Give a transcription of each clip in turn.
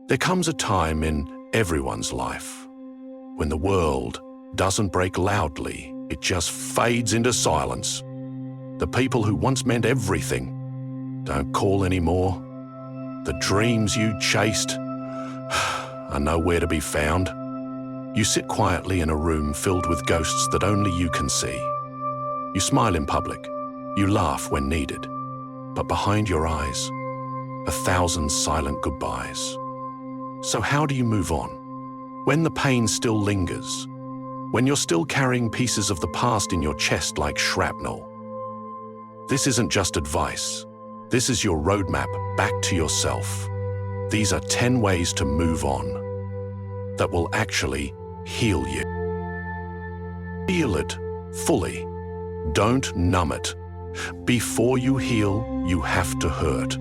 There comes a time in everyone's life when the world doesn't break loudly, it just fades into silence. The people who once meant everything don't call anymore. The dreams you chased are nowhere to be found. You sit quietly in a room filled with ghosts that only you can see. You smile in public, you laugh when needed, but behind your eyes, 1,000 silent goodbyes. So how do you move on? When the pain still lingers, when you're still carrying pieces of the past in your chest like shrapnel. This isn't just advice. This is your roadmap back to yourself. These are 10 ways to move on that will actually heal you. Feel it fully. Don't numb it. Before you heal, you have to hurt.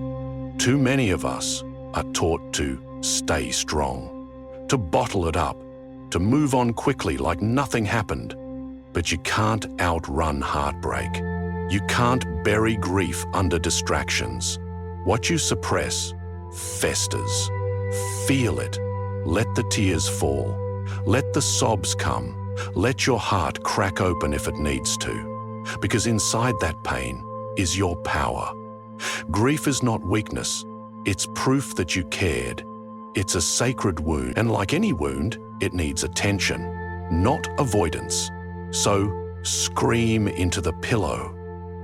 Too many of us are taught to stay strong, to bottle it up, to move on quickly like nothing happened. But you can't outrun heartbreak. You can't bury grief under distractions. What you suppress festers. Feel it. Let the tears fall. Let the sobs come. Let your heart crack open if it needs to. Because inside that pain is your power. Grief is not weakness. It's proof that you cared. It's a sacred wound, and like any wound, it needs attention, not avoidance. So scream into the pillow.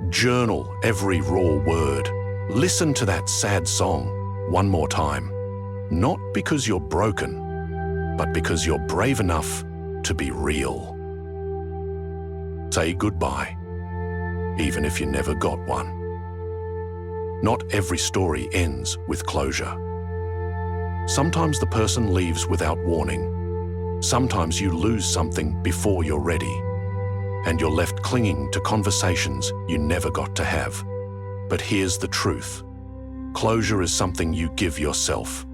Journal every raw word. Listen to that sad song one more time. Not because you're broken, but because you're brave enough to be real. Say goodbye, even if you never got one. Not every story ends with closure. Sometimes the person leaves without warning. Sometimes you lose something before you're ready, and you're left clinging to conversations you never got to have. But here's the truth. Closure is something you give yourself.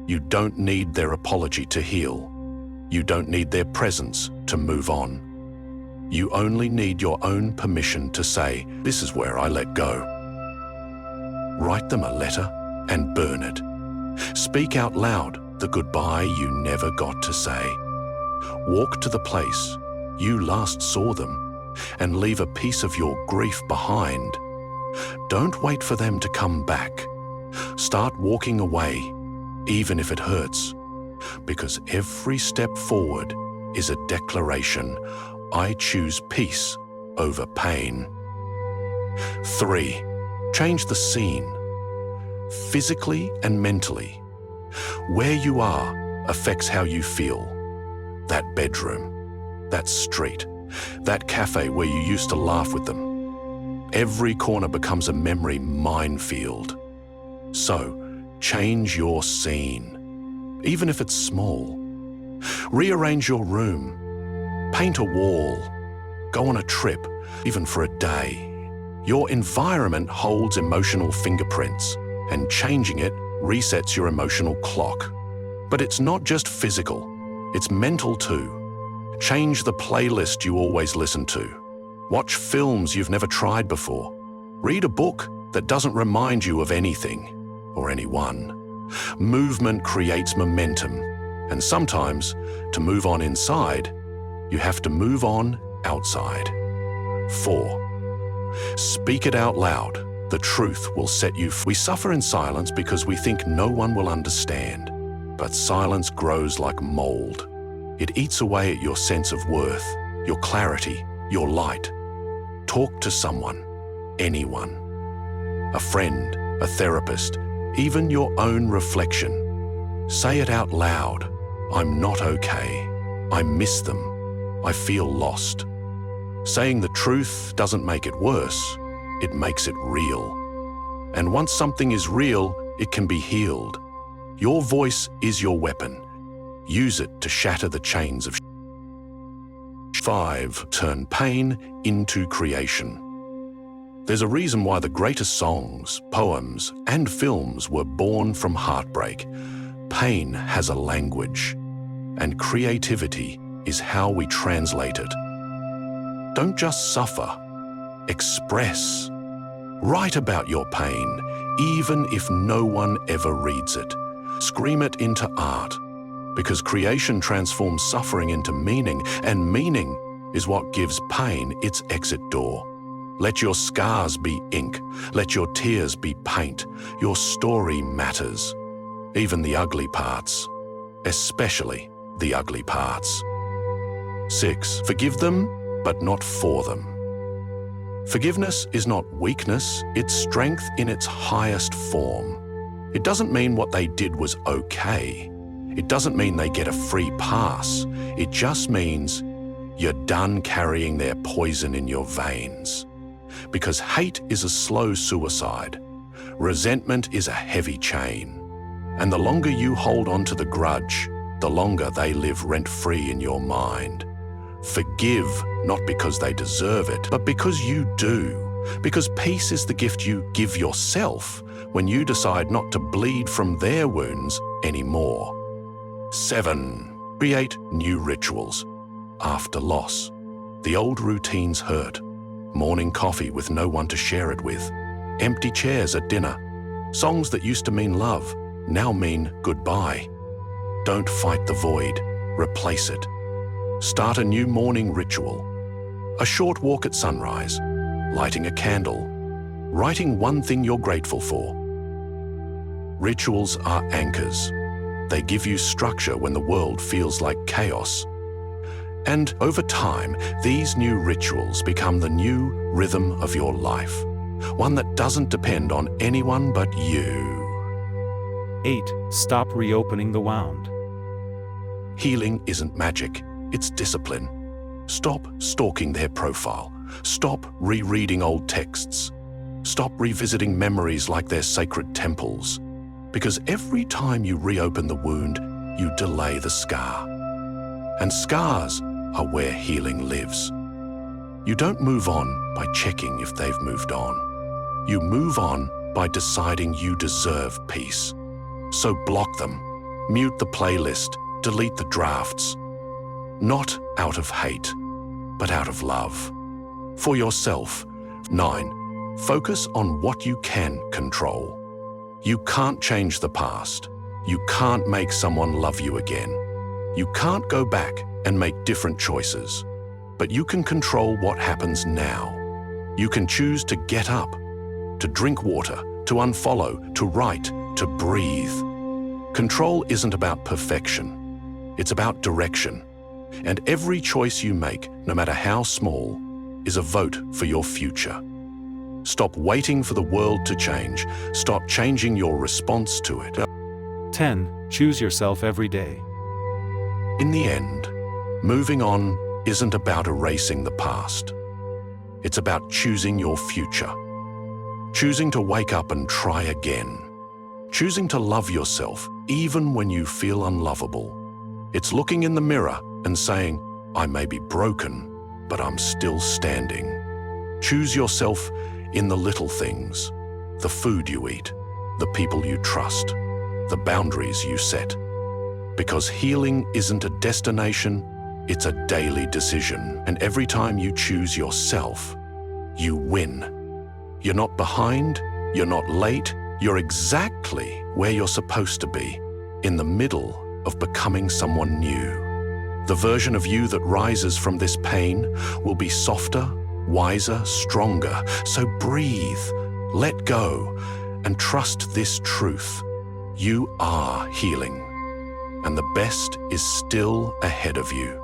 You don't need their apology to heal. You don't need their presence to move on. You only need your own permission to say, "This is where I let go." Write them a letter and burn it. Speak out loud the goodbye you never got to say. Walk to the place you last saw them and leave a piece of your grief behind. Don't wait for them to come back. Start walking away, even if it hurts, because every step forward is a declaration. I choose peace over pain. 3. Change the scene. Physically and mentally. Where you are affects how you feel. That bedroom, that street, that cafe where you used to laugh with them. Every corner becomes a memory minefield. So, change your scene, even if it's small. Rearrange your room, paint a wall, go on a trip, even for a day. Your environment holds emotional fingerprints, and changing it resets your emotional clock. But it's not just physical, it's mental too. Change the playlist you always listen to. Watch films you've never tried before. Read a book that doesn't remind you of anything or anyone. Movement creates momentum, and sometimes, to move on inside, you have to move on outside. 4. Speak it out loud. The truth will set you free. We suffer in silence because we think no one will understand. But silence grows like mold. It eats away at your sense of worth, your clarity, your light. Talk to someone, anyone. A friend, a therapist, even your own reflection. Say it out loud. I'm not okay. I miss them. I feel lost. Saying the truth doesn't make it worse. It makes it real. And once something is real, it can be healed. Your voice is your weapon. Use it to shatter the chains of 5. Turn pain into creation. There's a reason why the greatest songs, poems, and films were born from heartbreak. Pain has a language, and creativity is how we translate it. Don't just suffer. Express. Write about your pain, even if no one ever reads it. Scream it into art, because creation transforms suffering into meaning, and meaning is what gives pain its exit door. Let your scars be ink, let your tears be paint. Your story matters, even the ugly parts, especially the ugly parts. 6. Forgive them, but not for them. Forgiveness is not weakness, it's strength in its highest form. It doesn't mean what they did was okay. It doesn't mean they get a free pass. It just means you're done carrying their poison in your veins. Because hate is a slow suicide. Resentment is a heavy chain. And the longer you hold on to the grudge, the longer they live rent-free in your mind. Forgive, not because they deserve it, but because you do. Because peace is the gift you give yourself when you decide not to bleed from their wounds anymore. 7. Create new rituals. After loss, the old routines hurt. Morning coffee with no one to share it with. Empty chairs at dinner. Songs that used to mean love now mean goodbye. Don't fight the void, replace it. Start a new morning ritual. A short walk at sunrise, lighting a candle, writing one thing you're grateful for. Rituals are anchors. They give you structure when the world feels like chaos. And over time, these new rituals become the new rhythm of your life, one that doesn't depend on anyone but you. 8. Stop reopening the wound. Healing isn't magic, it's discipline. Stop stalking their profile. Stop rereading old texts. Stop revisiting memories like they're sacred temples. Because every time you reopen the wound, you delay the scar. And scars are where healing lives. You don't move on by checking if they've moved on. You move on by deciding you deserve peace. So block them, mute the playlist, delete the drafts. Not out of hate, but out of love. For yourself. 9. Focus on what you can control. You can't change the past. You can't make someone love you again. You can't go back and make different choices. But you can control what happens now. You can choose to get up, to drink water, to unfollow, to write, to breathe. Control isn't about perfection. It's about direction. And every choice you make, no matter how small, is a vote for your future. Stop waiting for the world to change. Stop changing your response to it. 10. Choose yourself every day. In the end, moving on isn't about erasing the past. It's about choosing your future. Choosing to wake up and try again. Choosing to love yourself even when you feel unlovable. It's looking in the mirror and saying, I may be broken, but I'm still standing. Choose yourself in the little things, the food you eat, the people you trust, the boundaries you set. Because healing isn't a destination, it's a daily decision. And every time you choose yourself, you win. You're not behind, you're not late, you're exactly where you're supposed to be, in the middle of becoming someone new. The version of you that rises from this pain will be softer, wiser, stronger. So breathe, let go, and trust this truth. You are healing, and the best is still ahead of you.